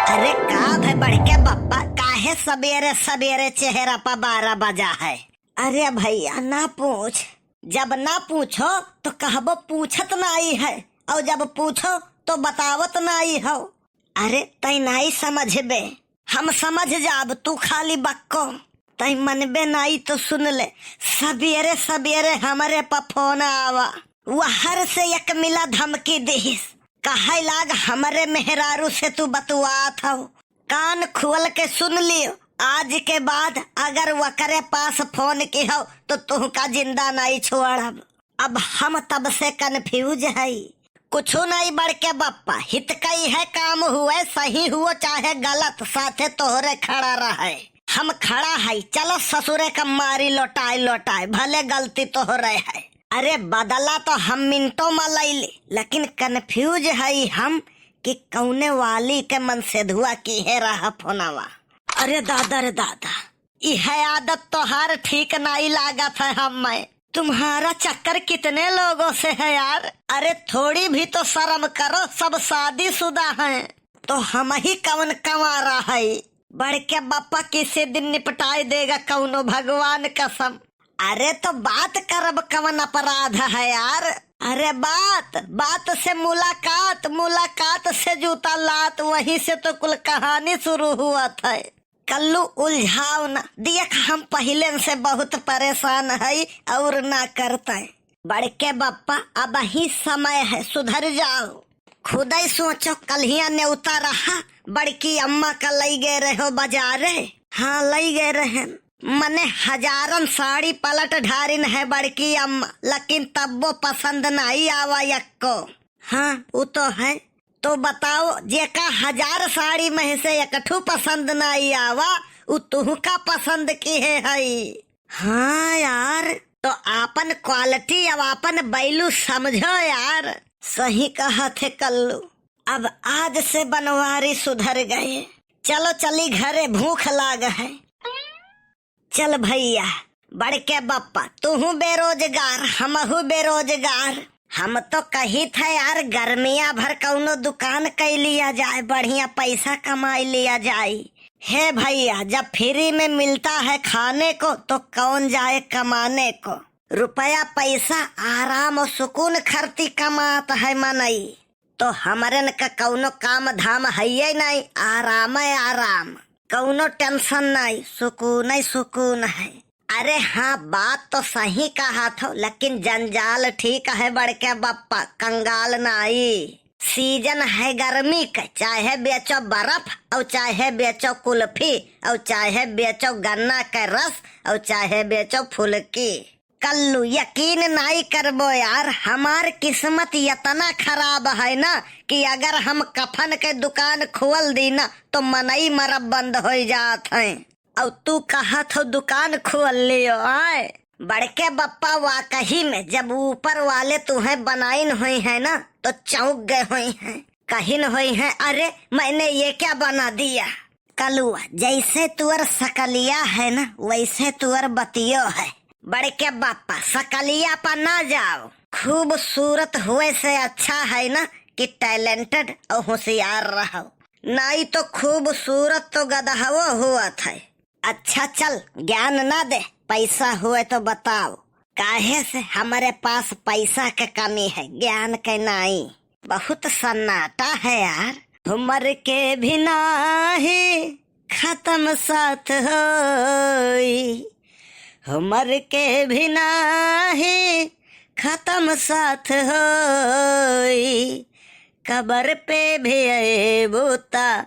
अरे का भाई बड़के बप्पा काहे सबेरे सबेरे चेहरा पर 12 बजा है। अरे भैया ना पूछ, जब ना पूछो तो कहबो पूछत नहीं है, और जब पूछो तो बतावत नहीं हो। अरे तई नहीं समझबे, हम समझ जाब, तू खाली बक्को। तई मनबे नहीं तो सुन ले, सबेरे सबेरे हमारे पर फोन आवा, वहर से एक मिला धमकी दिहिस, कहे लाग हमारे मेहरारू से तू बतुआत हो। कान खोल के सुन लियो, आज के बाद अगर वकरे पास फोन की हो तो तुहका जिंदा नहीं छोड़ब। अब हम तब से कन्फ्यूज है, कुछ नहीं बड़के बप्पा, हित कई है काम हुए, सही हुआ चाहे गलत, साथे तोहरे खड़ा रहे। हम खड़ा है, चलो ससुरे का मारी लौटाए लौटाए, भले गलती तोहरे है। अरे बदला तो हम मिनटों में लैली, लेकिन कन्फ्यूज है हम कि कौने वाली के मन से धुआ की है रहा फोनवा। अरे दादा रे दादा, यह आदत तोहार ठीक नहीं लागत है। हमें तुम्हारा चक्कर कितने लोगों से है यार। अरे थोड़ी भी तो शर्म करो, सब शादीशुदा हैं, तो हम ही कौन कमारा है। बड़के बापा किसी दिन निपटाई देगा कौनो, भगवान कसम। अरे तो बात करब, कवन अपराध है यार। अरे बात से मुलाकात, मुलाकात से जूता लात, वहीं से तो कुल कहानी शुरू हुआ था। कल्लू उलझाओ ना, देख हम पहले से बहुत परेशान है और ना करते। बड़के बप्पा अब ही समय है, सुधर जाओ। खुद ही सोचो, कल न्योता रहा, बड़की अम्मा का लई गए रहो बाजारे। हाँ लई गए रहे, मने हजारन साड़ी पलट ढारिन है बड़की अम्मा, लेकिन तब वो पसंद नहीं आवा यक्को। हाँ वो तो है, तो बताओ जेका 1000 साड़ी में से एकठू पसंद नहीं आवा, वो तुहका पसंद की है। हाँ यार, तो आपन क्वालिटी अब आपन बैलू समझो यार। सही कहा थे कल्लू, अब आज से बनवारी सुधर गए। चलो चली घरे, भूख लाग है। चल भैया बड़के बप्पा, तू बेरोजगार, हमहू बेरोजगार। हम तो कही था यार गर्मिया भर कौनो दुकान कर लिया जाए, बढ़िया पैसा कमाई लिया जाए। हे भैया, जब फ्री में मिलता है खाने को तो कौन जाए कमाने को। रुपया पैसा आराम और सुकून खर्ती कमात है मनई, तो हमारे का कौनो काम धाम है नहीं, आराम है आराम, कौनो टेंशन नहीं, सुकून ही सुकून है। अरे हाँ बात तो सही कहा था, लेकिन जंजाल ठीक है बड़के बप्पा, कंगाल नहीं। सीजन है गर्मी का, चाहे बेचो बर्फ और चाहे बेचो कुल्फी और चाहे बेचो गन्ना का रस और चाहे बेचो फुलकी। कल्लू यकीन नहीं करबो यार, हमार किस्मत इतना खराब है ना कि अगर हम कफन के दुकान खोल दी ना तो मनई मरब बंद हो जात है। और तू कहा तो दुकान खोल लियो आए। बड़के बप्पा वाकई में जब ऊपर वाले तुम्हें बनाइन हुई है ना तो चौंक गए हुई हैं, कहिन हुई हैं, अरे मैंने ये क्या बना दिया। कलुआ जैसे तुअर सकलिया है ना वैसे तुअर बतियो है। बड़के बापा सकलिया पर ना जाओ, खूबसूरत हुए से अच्छा है ना कि टैलेंटेड और होशियार रहो, नहीं तो खूबसूरत तो गदहवो हुआ था। अच्छा चल ज्ञान ना दे, पैसा हुए तो बताओ। काहे से हमारे पास पैसा के कमी है, ज्ञान के नहीं। बहुत सन्नाटा है यार। उम्र के भी नाही खत्म साथ होई, उम्र के भी नाही खत्म साथ होई, कब्र पे भी बूता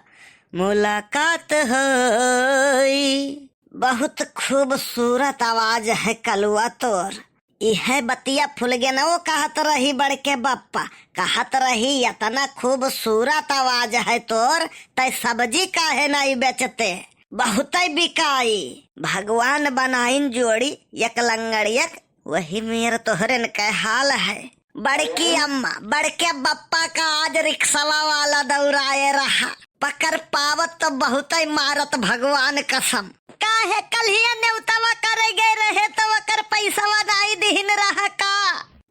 मुलाकात होई। बहुत खूबसूरत आवाज है कलुआ तोर। यह बतिया फुल गया ना, वो कहत रही बड़के बप्पा, कहत रही इतना खूबसूरत आवाज है तोर, तय सब्जी काहे नहीं बेचते, बहुत बिकाई। भगवान बनाइन जोड़ी एक लंगड़ियक, वही मेरे तोहरे का हाल है। बड़की अम्मा बड़के बप्पा का आज रिक्शा वाला दौड़ाए रहा, पकड़ पावत तो बहुत ही मारत, भगवान कसम। काहे कल ही न्योतवा करे गए रहे तो वकर पैसा नहीं दीन रहा का।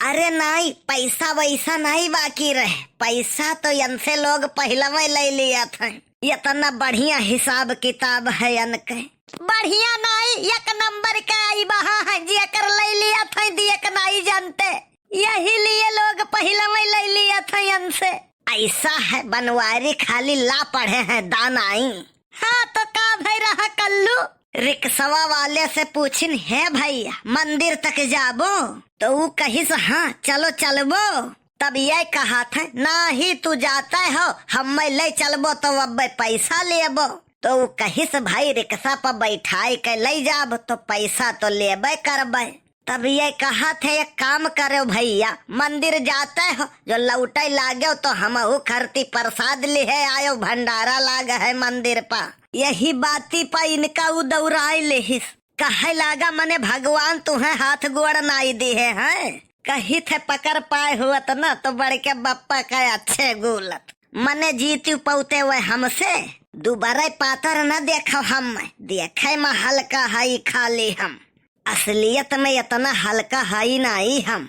अरे नहीं, पैसा वैसा नहीं बाकी रहे, पैसा तो इनसे लोग पहले में ले लिया था। इतना बढ़िया हिसाब किताब है इनके, बढ़िया नहीं एक नंबर का आई बहा है जी कर ले लिया था, दिए का नहीं जानते, यही लिए लोग पहले में ले लिया था इनसे। ऐसा है बनवारी खाली ला पढ़े हैं दानाई। हाँ तो का भाई रहा कल्लू, रिक्शवा वाले से पूछिन है भैया मंदिर तक जाबो, तो वो कही से हाँ चलो चलबो। तब ये कहा था ना ही तू जाता हो, हम ले चलबो तो अब पैसा लेबो। तो वो कही से भाई रिक्शा पर बैठाई के ले जाब तो पैसा तो लेबे करबे। तब ये कहा थे एक काम करो भैया, मंदिर जाते हो जो लौटे लागे तो हम खरती प्रसाद लिहे आयो, भंडारा लाग है मंदिर पा। यही बाती पा इनका वो दौड़ाई लेहिस, कहे लागा मने भगवान तुम्हें हाथ गोड़ नाई दिए हैं, कही थे पकड़ पाए हुआ तो ना तो बड़के बप्पा का अच्छे गुलत मने जीती पौते हुए हमसे। दोबारा पातर न देखो, हम देखे में हल्का हाई खाली, हम असलियत में इतना हल्का हाई नहीं हम।